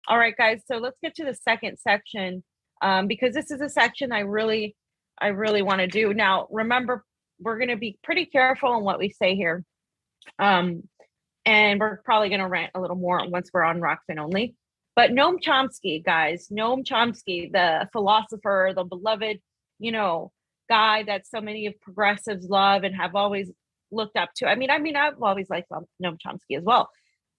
All right, guys. So let's get to the second section because this is a section I really want to do. Now, remember, we're going to be pretty careful on what we say here. And we're probably going to rant a little more once we're on Rokfin only. But Noam Chomsky, guys, Noam Chomsky, the philosopher, the beloved, guy that so many of progressives love and have always looked up to. I mean, I've always liked Noam Chomsky as well.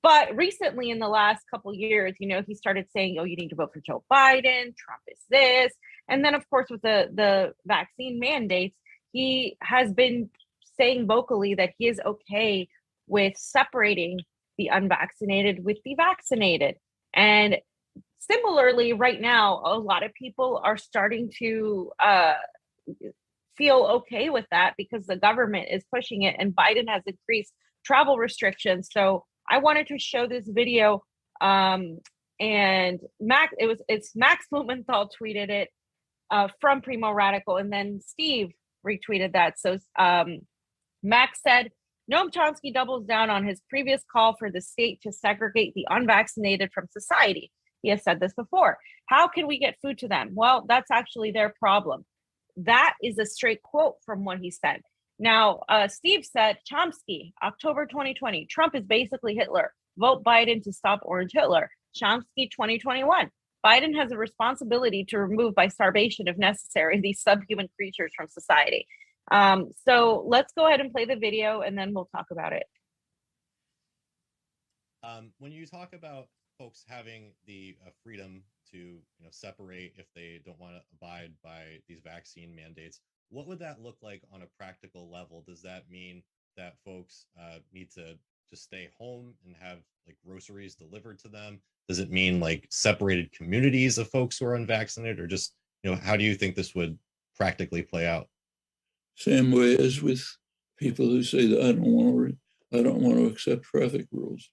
But recently, in the last couple of years, he started saying, "Oh, you need to vote for Joe Biden. Trump is this," and then, of course, with the vaccine mandates, he has been saying vocally that he is okay with separating the unvaccinated with the vaccinated. And similarly, right now, a lot of people are starting to feel okay with that because the government is pushing it, and Biden has increased travel restrictions. So I wanted to show this video, and it's Max Blumenthal tweeted it from Primo Radical, and then Steve retweeted that. So Max said, Noam Chomsky doubles down on his previous call for the state to segregate the unvaccinated from society. He has said this before. How can we get food to them? Well, that's actually their problem. That is a straight quote from what he said. Now, Steve said, Chomsky, October 2020, Trump is basically Hitler. Vote Biden to stop Orange Hitler. Chomsky 2021, Biden has a responsibility to remove by starvation, if necessary, these subhuman creatures from society. So let's go ahead and play the video and then we'll talk about it. When you talk about folks having the freedom to separate if they don't want to abide by these vaccine mandates, what would that look like on a practical level? Does that mean that folks need to just stay home and have like groceries delivered to them? Does it mean like separated communities of folks who are unvaccinated, or just, how do you think this would practically play out? Same way as with people who say that I don't want to accept traffic rules.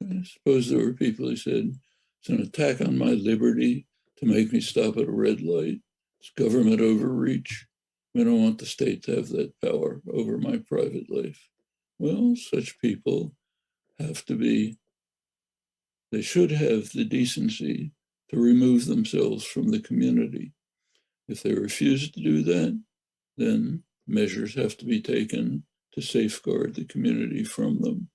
I suppose there were people who said it's an attack on my liberty to make me stop at a red light. It's government overreach. We don't want the state to have that power over my private life. Well, such people they should have the decency to remove themselves from the community. If they refuse to do that, then measures have to be taken to safeguard the community from them.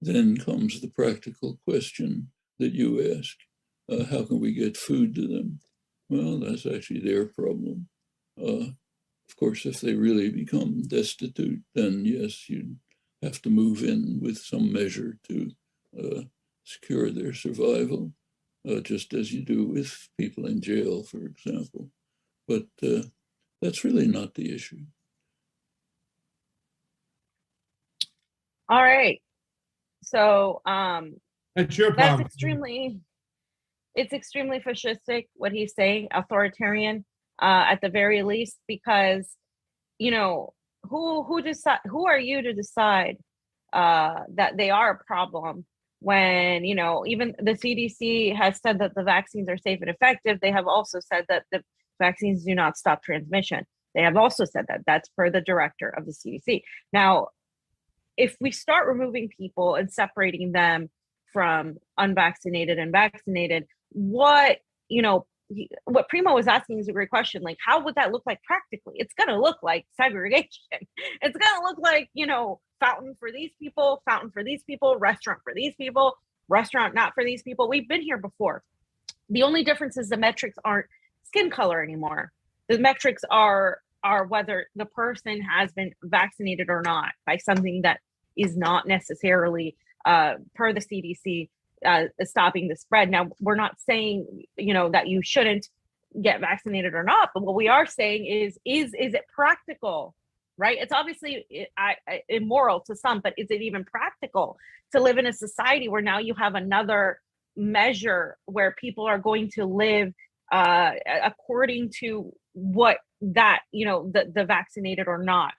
Then comes the practical question that you ask, how can we get food to them? Well, that's actually their problem. Of course, if they really become destitute, then yes, you'd have to move in with some measure to secure their survival, just as you do with people in jail, for example. But that's really not the issue. All right. So that's your problem. It's extremely fascistic what he's saying, authoritarian at the very least, because who are you to decide that they are a problem when even the CDC has said that the vaccines are safe and effective. They have also said that the vaccines do not stop transmission. They have also said that. That's per the director of the CDC. Now, if we start removing people and separating them from unvaccinated and vaccinated, what Primo was asking is a great question. Like, how would that look like practically? It's going to look like segregation. It's going to look like, fountain for these people, fountain for these people, restaurant for these people, restaurant not for these people. We've been here before. The only difference is the metrics aren't skin color anymore. The metrics are whether the person has been vaccinated or not by something that is not necessarily per the CDC stopping the spread. Now, we're not saying that you shouldn't get vaccinated or not, but what we are saying is it practical, right? It's obviously immoral to some, but is it even practical to live in a society where now you have another measure where people are going to live according to what that the vaccinated or not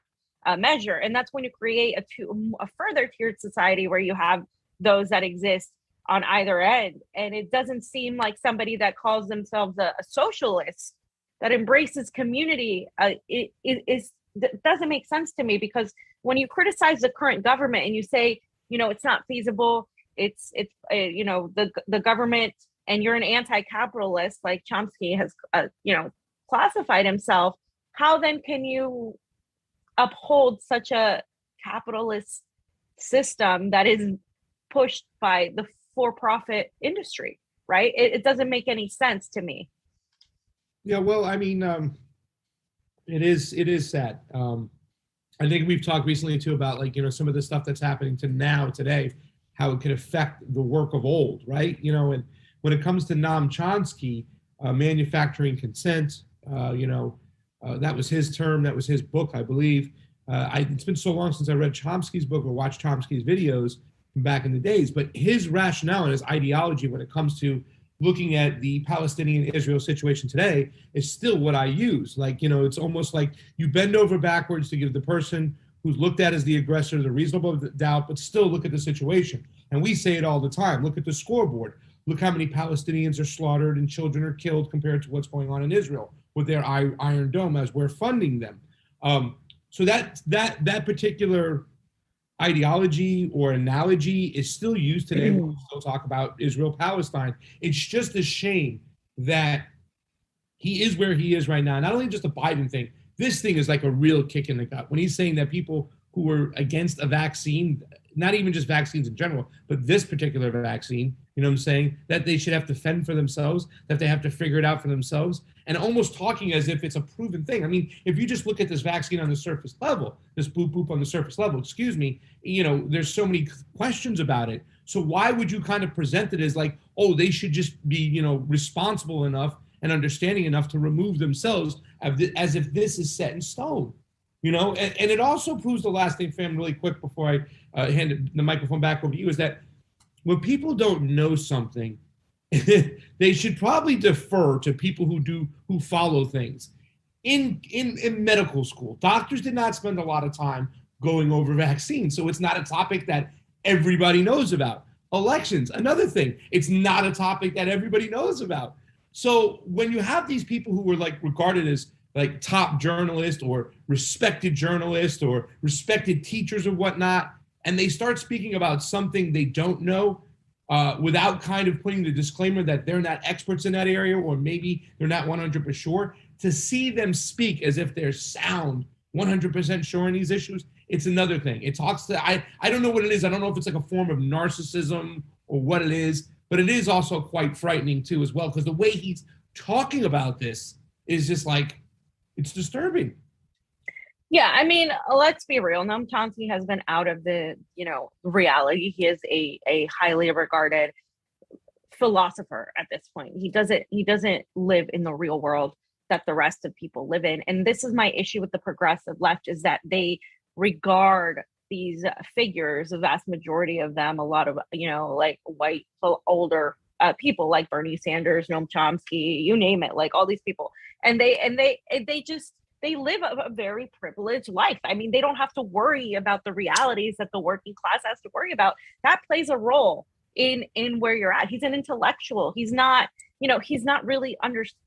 measure? And that's when you create a further tiered society where you have those that exist on either end. And it doesn't seem like somebody that calls themselves a socialist that embraces community it doesn't make sense to me, because when you criticize the current government and you say it's not feasible, it's the government and you're an anti-capitalist like Chomsky has, classified himself, how then can you uphold such a capitalist system that is pushed by the for-profit industry, right? It doesn't make any sense to me. Yeah, well, I mean, it is sad. I think we've talked recently too about, like, some of the stuff that's happening today, how it could affect the work of old, right? And when it comes to Noam Chomsky, manufacturing consent, that was his term, that was his book, I believe. It's been so long since I read Chomsky's book or watched Chomsky's videos from back in the days, but his rationale and his ideology when it comes to looking at the Palestinian-Israel situation today is still what I use. Like, it's almost like you bend over backwards to give the person who's looked at as the aggressor the reasonable doubt, but still look at the situation. And we say it all the time. Look at the scoreboard. Look how many Palestinians are slaughtered and children are killed compared to what's going on in Israel with their Iron Dome as we're funding them. So that particular ideology or analogy is still used today when we still talk about Israel-Palestine. It's just a shame that he is where he is right now. Not only just a Biden thing, this thing is like a real kick in the gut. When he's saying that people who are against a vaccine, not even just vaccines in general, but this particular vaccine, that they should have to fend for themselves, that they have to figure it out for themselves, and almost talking as if it's a proven thing. I mean, if you just look at this vaccine on the surface level, this boop on the surface level, there's so many questions about it. So why would you kind of present it as like, oh, they should just be, responsible enough and understanding enough to remove themselves as if this is set in stone? And it also proves the last thing, fam, really quick before I hand the microphone back over to you, is that when people don't know something, they should probably defer to people who follow things. In medical school, doctors did not spend a lot of time going over vaccines, so it's not a topic that everybody knows about. Elections, another thing, it's not a topic that everybody knows about. So when you have these people who were like regarded as like top journalists or respected journalists or respected teachers or whatnot, and they start speaking about something they don't know, without kind of putting the disclaimer that they're not experts in that area, or maybe they're not 100% sure, to see them speak as if they're sound 100% sure in these issues, it's another thing. It talks to, I don't know what it is. I don't know if it's like a form of narcissism or what it is, but it is also quite frightening too as well, because the way he's talking about this is just like, it's disturbing. Yeah, I mean, let's be real. Noam Chomsky has been out of the, reality. He is a highly regarded philosopher at this point. He doesn't live in the real world that the rest of people live in. And this is my issue with the progressive left, is that they regard these figures, the vast majority of them, a lot of, like white, older people like Bernie Sanders, Noam Chomsky, you name it, like all these people. And they live a very privileged life. I mean, they don't have to worry about the realities that the working class has to worry about. That plays a role in where you're at. He's an intellectual. He's not really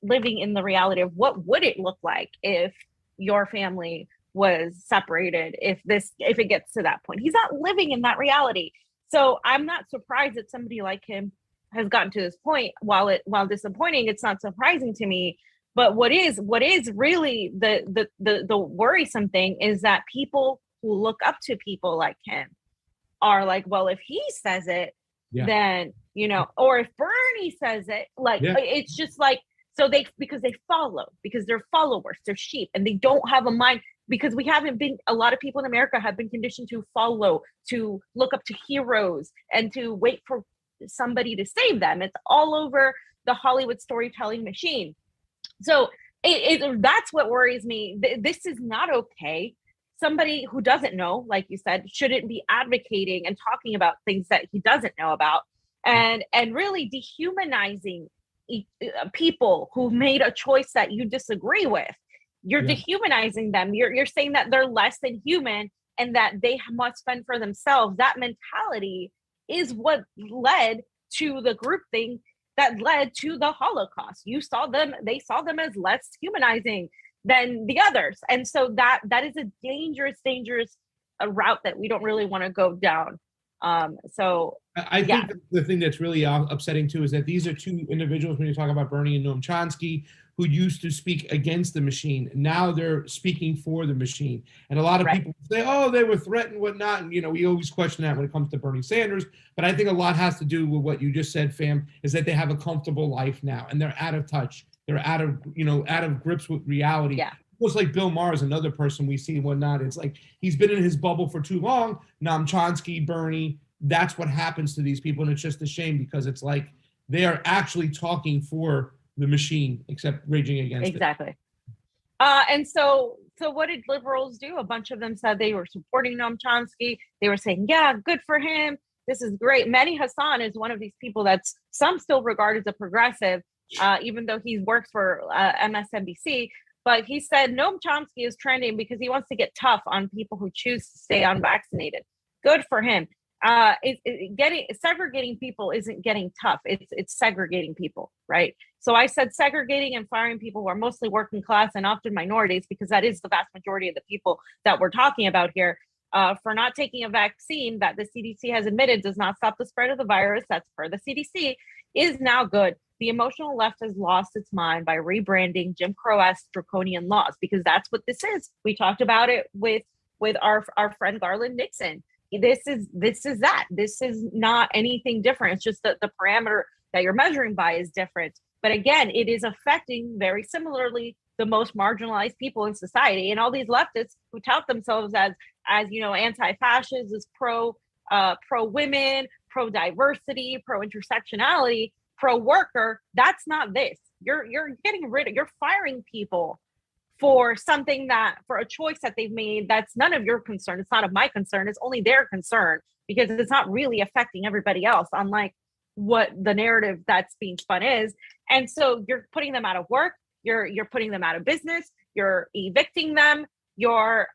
living in the reality of what would it look like if your family was separated, if it gets to that point. He's not living in that reality. So I'm not surprised that somebody like him has gotten to this point. While disappointing, it's not surprising to me. But what is really the worrisome thing is that people who look up to people like him are like, well, if he says it, then, or if Bernie says it, like, it's just like, so because they're followers, they're sheep, and they don't have a mind, because a lot of people in America have been conditioned to follow, to look up to heroes, and to wait for somebody to save them. It's all over the Hollywood storytelling machine. So that's what worries me. This is not okay. Somebody who doesn't know, like you said, shouldn't be advocating and talking about things that he doesn't know about, and really dehumanizing people who made a choice that you disagree with. You're dehumanizing them. You're saying that they're less than human and that they must fend for themselves. That mentality is what led to the groupthink that led to the Holocaust. They saw them as less humanizing than the others. And so that is a dangerous route that we don't really want to go down. So I think the thing that's really upsetting too is that these are two individuals, when you talk about Bernie and Noam Chomsky, who used to speak against the machine. Now they're speaking for the machine. And a lot of people say, oh, they were threatened, whatnot. And, we always question that when it comes to Bernie Sanders. But I think a lot has to do with what you just said, Fam, is that they have a comfortable life now and they're out of touch. They're out of grips with reality. Yeah. Almost like Bill Maher is another person we see and whatnot. It's like he's been in his bubble for too long. Noam Chomsky, Bernie, that's what happens to these people. And it's just a shame because it's like they are actually talking for the machine, except raging against it. Exactly. And so what did liberals do? A bunch of them said they were supporting Noam Chomsky. They were saying, yeah, good for him. This is great. Mehdi Hasan is one of these people that's some still regard as a progressive, even though he works for MSNBC. But he said Noam Chomsky is trending because he wants to get tough on people who choose to stay unvaccinated. Good for him. Segregating people isn't getting tough. It's segregating people, right? So I said segregating and firing people who are mostly working class and often minorities, because that is the vast majority of the people that we're talking about here, for not taking a vaccine that the CDC has admitted does not stop the spread of the virus. That's per the CDC, is now good. The emotional left has lost its mind by rebranding Jim Crow-esque draconian laws, because that's what this is. We talked about it with our friend Garland Nixon. This is that. This is not anything different. It's just that the parameter that you're measuring by is different. But again, it is affecting very similarly the most marginalized people in society. And all these leftists who tout themselves as anti-fascist, as pro women, pro diversity, pro intersectionality, pro worker, that's not this. You're firing people for a choice that they've made that's none of your concern. It's not of my concern. It's only their concern, because it's not really affecting everybody else, unlike what the narrative that's being spun is. And so you're putting them out of work. You're putting them out of business. You're evicting them. You're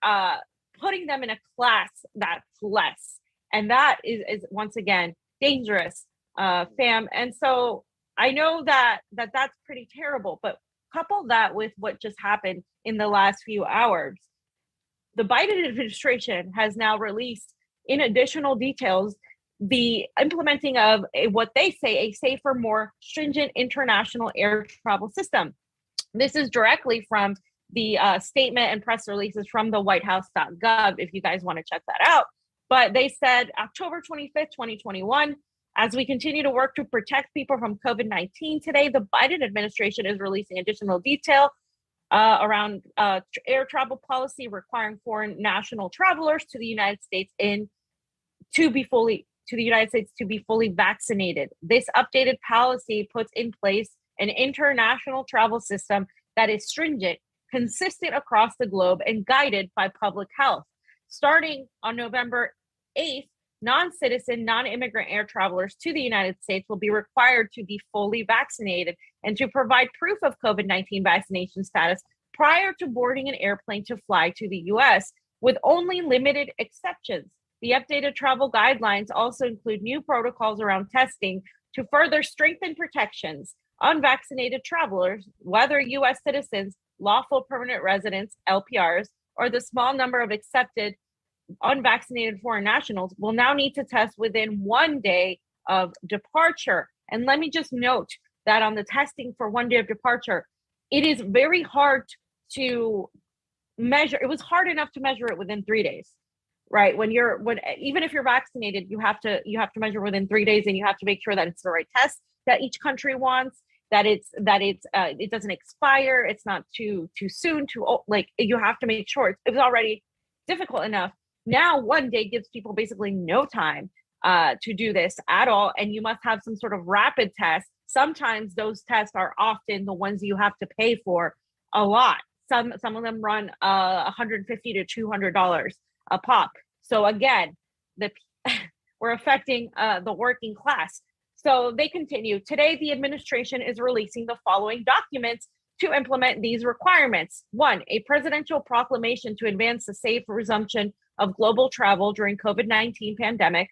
putting them in a class that's less. And that is once again dangerous, fam. And so I know that's pretty terrible, but couple that with what just happened in the last few hours. The Biden administration has now released, in additional details, the implementing of what they say a safer, more stringent international air travel system. This is directly from the statement and press releases from the whitehouse.gov, if you guys want to check that out. But they said October 25th, 2021, as we continue to work to protect people from COVID-19 today, the Biden administration is releasing additional detail around air travel policy requiring foreign national travelers to the United States to be fully vaccinated. This updated policy puts in place an international travel system that is stringent, consistent across the globe, and guided by public health. Starting on November 8th, non-citizen, non-immigrant air travelers to the United States will be required to be fully vaccinated and to provide proof of COVID-19 vaccination status prior to boarding an airplane to fly to the US, with only limited exceptions. The updated travel guidelines also include new protocols around testing to further strengthen protections. Unvaccinated travelers, whether US citizens, lawful permanent residents, LPRs, or the small number of accepted unvaccinated foreign nationals, will now need to test within 1 day of departure. And let me just note that on the testing for 1 day of departure, it is very hard to measure. It was hard enough to measure it within 3 days, right? Even if you're vaccinated, you have to measure within 3 days, and you have to make sure that it's the right test that each country wants, that it doesn't expire, it's not too soon, you have to make sure. It was already difficult enough. Now 1 day gives people basically no time to do this at all, and you must have some sort of rapid test. Sometimes those tests are often the ones you have to pay for a lot. Some of them run $150 to $200 a pop. So again, we're affecting the working class. So they continue. Today, the administration is releasing the following documents to implement these requirements. 1, a presidential proclamation to advance the safe resumption of global travel during COVID-19 pandemic.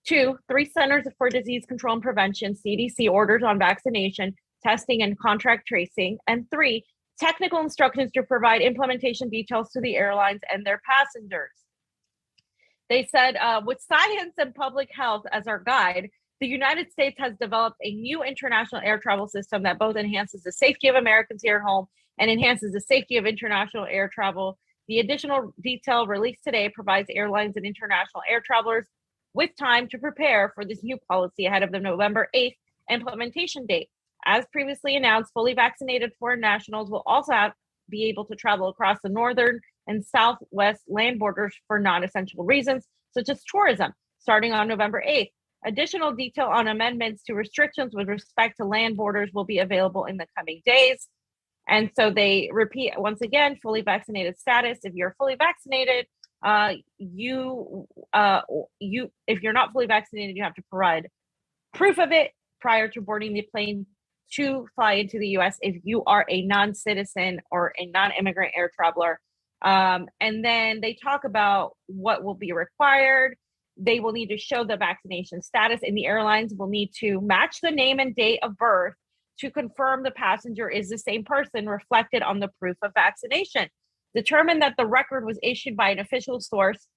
2, 3 Centers for Disease Control and Prevention, CDC orders on vaccination, testing, and contract tracing. And 3, technical instructions to provide implementation details to the airlines and their passengers. They said, with science and public health as our guide, the United States has developed a new international air travel system that both enhances the safety of Americans here at home and enhances the safety of international air travel. The additional detail released today provides airlines and international air travelers with time to prepare for this new policy ahead of the November 8th implementation date. As previously announced, fully vaccinated foreign nationals will also be able to travel across the northern and southwest land borders for non-essential reasons, such as tourism, starting on November 8th. Additional detail on amendments to restrictions with respect to land borders will be available in the coming days. And so they repeat once again, fully vaccinated status. If you're fully vaccinated, if you're not fully vaccinated, you have to provide proof of it prior to boarding the plane to fly into the US if you are a non-citizen or a non-immigrant air traveler. And then they talk about what will be required. They will need to show the vaccination status, and the airlines will need to match the name and date of birth to confirm the passenger is the same person reflected on the proof of vaccination. Determine that the record was issued by an official source,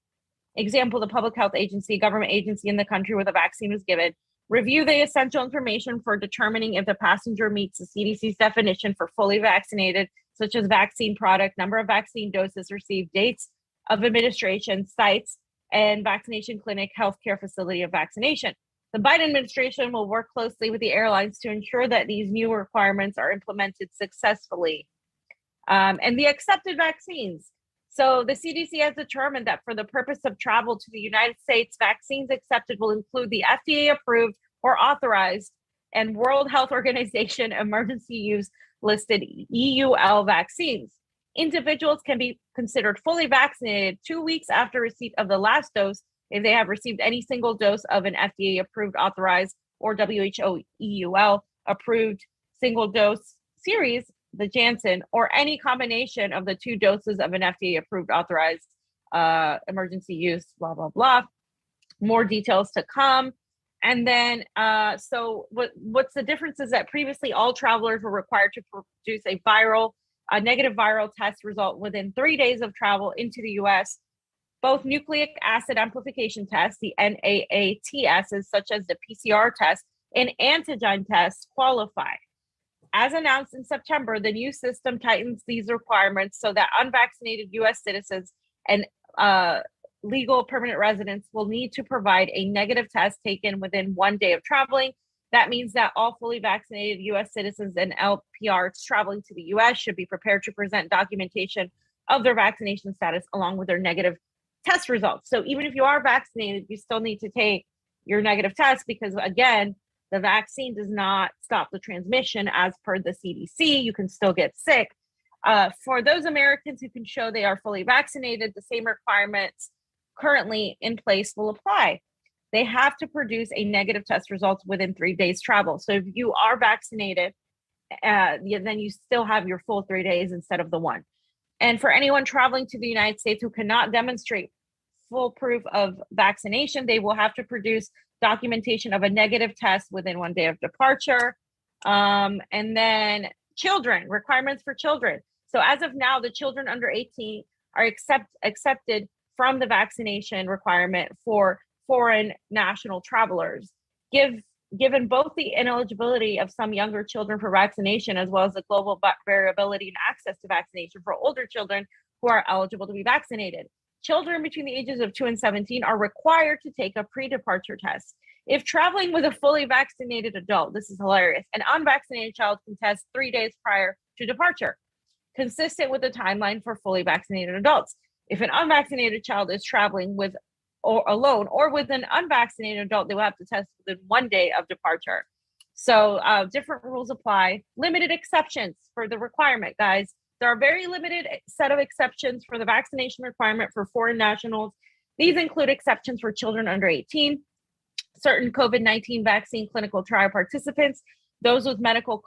example, the public health agency, government agency in the country where the vaccine was given. Review the essential information for determining if the passenger meets the CDC's definition for fully vaccinated, such as vaccine product, number of vaccine doses received, dates of administration, sites, and vaccination clinic, healthcare facility of vaccination. The Biden administration will work closely with the airlines to ensure that these new requirements are implemented successfully. And the accepted vaccines. So the CDC has determined that for the purpose of travel to the United States, vaccines accepted will include the FDA approved or authorized and World Health Organization emergency use listed EUL vaccines. Individuals can be considered fully vaccinated 2 weeks after receipt of the last dose if they have received any single dose of an FDA approved, authorized, or WHO EUL approved single dose series, the Janssen, or any combination of the 2 doses of an FDA approved, authorized, emergency use, blah, blah, blah. More details to come. And then, so what's the difference is that previously all travelers were required to produce a negative viral test result within 3 days of travel into the US. Both nucleic acid amplification tests, the NAATs, such as the PCR test and antigen tests, qualify. As announced in September, the new system tightens these requirements so that unvaccinated US citizens and legal permanent residents will need to provide a negative test taken within 1 day of traveling. That means that all fully vaccinated US citizens and LPRs traveling to the US should be prepared to present documentation of their vaccination status along with their negative test results. So even if you are vaccinated, you still need to take your negative test because, again, the vaccine does not stop the transmission as per the CDC. You can still get sick. For those Americans who can show they are fully vaccinated, the same requirements currently in place will apply. They have to produce a negative test results within 3 days travel. So if you are vaccinated, then you still have your full 3 days instead of the 1. And for anyone traveling to the United States who cannot demonstrate full proof of vaccination, they will have to produce documentation of a negative test within 1 day of departure. And then children, requirements for children. So as of now, the children under 18 are accepted from the vaccination requirement for foreign national travelers. Given both the ineligibility of some younger children for vaccination, as well as the global variability in access to vaccination for older children who are eligible to be vaccinated. Children between the ages of 2 and 17 are required to take a pre-departure test. If traveling with a fully vaccinated adult, this is hilarious, an unvaccinated child can test 3 days prior to departure, consistent with the timeline for fully vaccinated adults. If an unvaccinated child is traveling with or alone or with an unvaccinated adult, they will have to test within 1 day of departure. So different rules apply. Limited exceptions for the requirement, guys. There are very limited set of exceptions for the vaccination requirement for foreign nationals. These include exceptions for children under 18, certain COVID-19 vaccine clinical trial participants, those with medical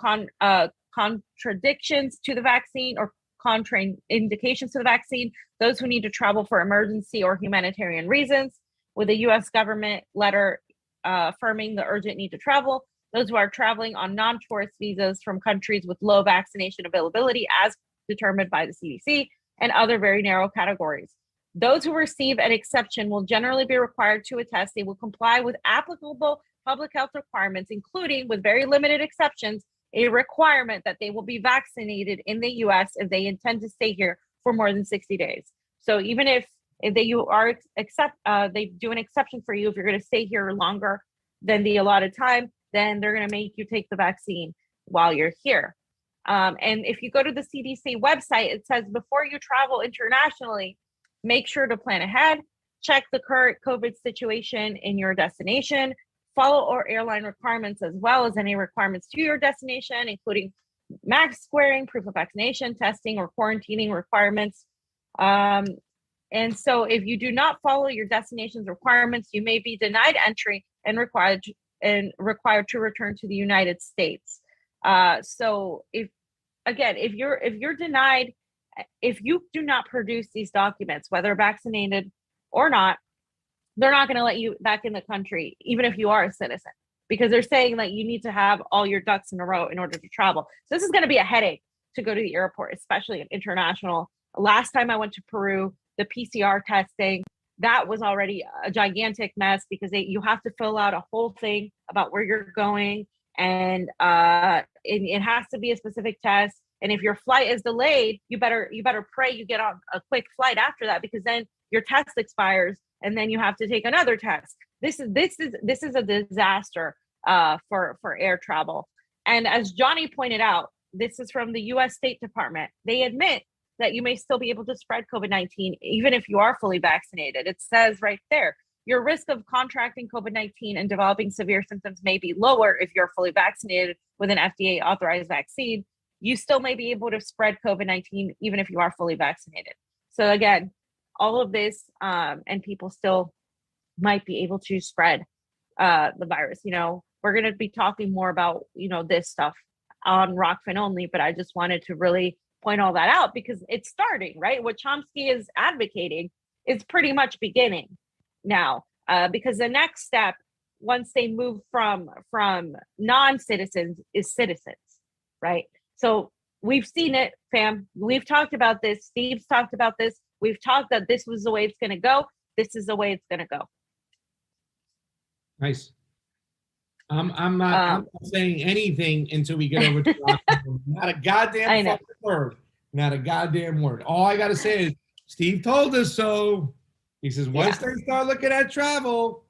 contradictions to the vaccine or contraindications to the vaccine, those who need to travel for emergency or humanitarian reasons, with a U.S. government letter affirming the urgent need to travel, those who are traveling on non-tourist visas from countries with low vaccination availability as determined by the CDC, and other very narrow categories. Those who receive an exception will generally be required to attest they will comply with applicable public health requirements, including, with very limited exceptions, a requirement that they will be vaccinated in the US if they intend to stay here for more than 60 days. So even if they do an exception for you if you're going to stay here longer than the allotted time, then they're going to make you take the vaccine while you're here. And if you go to the CDC website, it says before you travel internationally, make sure to plan ahead, check the current COVID situation in your destination, follow all airline requirements as well as any requirements to your destination, including mask wearing, proof of vaccination, testing, or quarantining requirements. And so if you do not follow your destination's requirements, you may be denied entry and required to return to the United States. So if you're denied, if you do not produce these documents, whether vaccinated or not, they're not going to let you back in the country, even if you are a citizen, because they're saying that you need to have all your ducks in a row in order to travel. So this is going to be a headache to go to the airport, especially at international. Last time I went to Peru, the PCR testing, that was already a gigantic mess because you have to fill out a whole thing about where you're going, and it has to be a specific test. And if your flight is delayed, you better pray you get on a quick flight after that, because then your test expires and then you have to take another test. This is a disaster for air travel. And as Jonny pointed out, this is from the U.S. State Department. They admit that you may still be able to spread COVID-19 even if you are fully vaccinated. It says right there, your risk of contracting COVID-19 and developing severe symptoms may be lower if you're fully vaccinated with an FDA authorized vaccine. You still may be able to spread COVID-19 even if you are fully vaccinated. So again, all of this, and people still might be able to spread the virus. We're going to be talking more about, this stuff on Rokfin only, but I just wanted to really point all that out because it's starting, right? What Chomsky is advocating is pretty much beginning now, because the next step, once they move from non-citizens, is citizens, right? So we've seen it, fam. We've talked about this. Steve's talked about this. We've talked that this was the way it's going to go. This is the way it's going to go. Nice. I'm not saying anything until we get over to Rokfin. Not a goddamn fucking word. Not a goddamn word. All I got to say is Steve told us so. He says once they start looking at travel,